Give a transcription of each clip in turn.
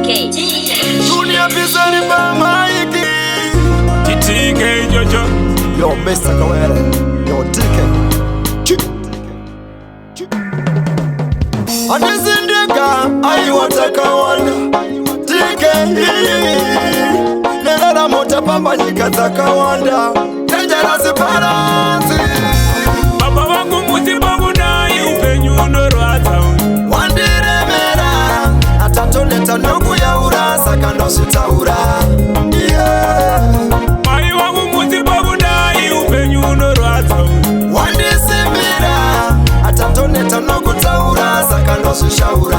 TK. Dunia pisani mama iki TK Jojo. Yo Mr. Kawere. Yo TK. Anizindika ayi wataka wanda TK. Nela mota pamba nikataka wanda Dangerous parasi. Baba wangu mutibangu nayi upenyuno rwata Wandire mera atatoleta ndugu ya urasa kando sitaura. Mai wangu mutibangu nayi upenyuno rwata Wandisimira atatoleta ndugu ta urasa kando sishaura.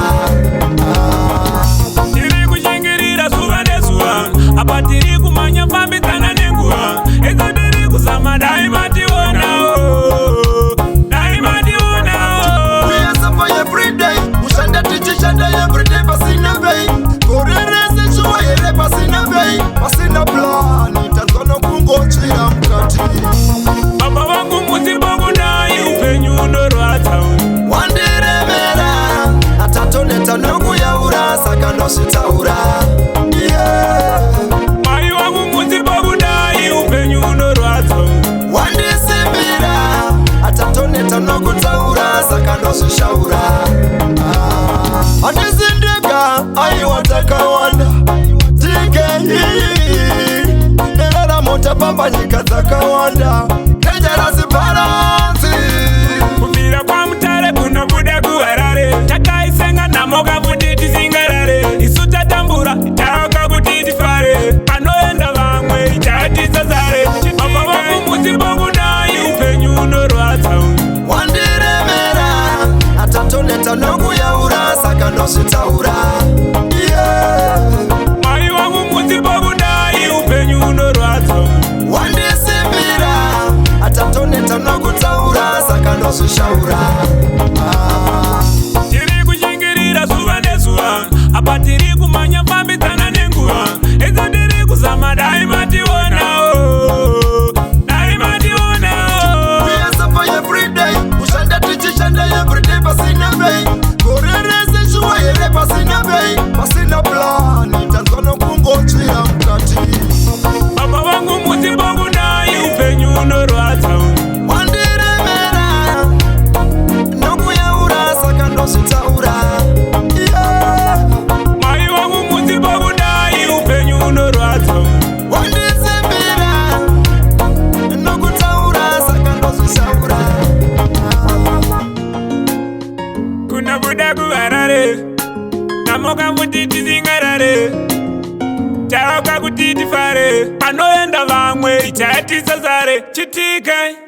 Tiri kushingirira suwa nesuwa apatiri kumanya pambi tana nenguwa Eza diri kusama daima tiwana Daima tiwana We are suffer every day. Mushanda tichishanda every day. Pasina bay. Korere shuwa yere pasina bay. Pasina plan. Itanzono kungochira mkati. Baba wangu mutibangu nayi upenyuno rwata Wandire mera atatoleta ndugu ya urasa kando sitaura. Mai wangu mutibangu nayi upenyuno rwata Wandisimira atatoleta ndugu ta urasa kando sishaura. Anizindika ayi wataka wanda TK. Nela mota pamba nikataka wanda Dangerous parasi. Kufira kwa mtare kuna buda kuwarare Chaka isenga na moga futiti zingarare Isuta tambura itaoka kutiti fare Anoenda vangwe itati sazare Baba wangu mutibangu nayi upenyuno rwata Wandire mera atatoleta ndugu ya urasa kando sitaura. Mai wangu mutibangu nayi upenyuno rwata Wandisimira atatoleta ndugu ta urasa kando sishaura. Tiri kushingirira suwa nesuwa apatiri kumanya pambi tana nenguwa Eza diri kusama daima tiwana Daima tiwana We are suffer every day. Mushanda tichishanda every day. Pasina bay. Korere shuwa yere pasina bay. Pasina plan. Itanzono kungochira mkati. Baba wangu mutibangu nayi upenyuno rwata Wandire mera ndugu ya urasa kando sitaura. Mai wangu mutibangu nayi upenyuno rwata Wandisimira ndugu ta urasa kando sishaura. Kuna buda kuwarare Namoka futiti zingarare Chaoka kutiti fare Anoenda vangwe ichati sazare Chitike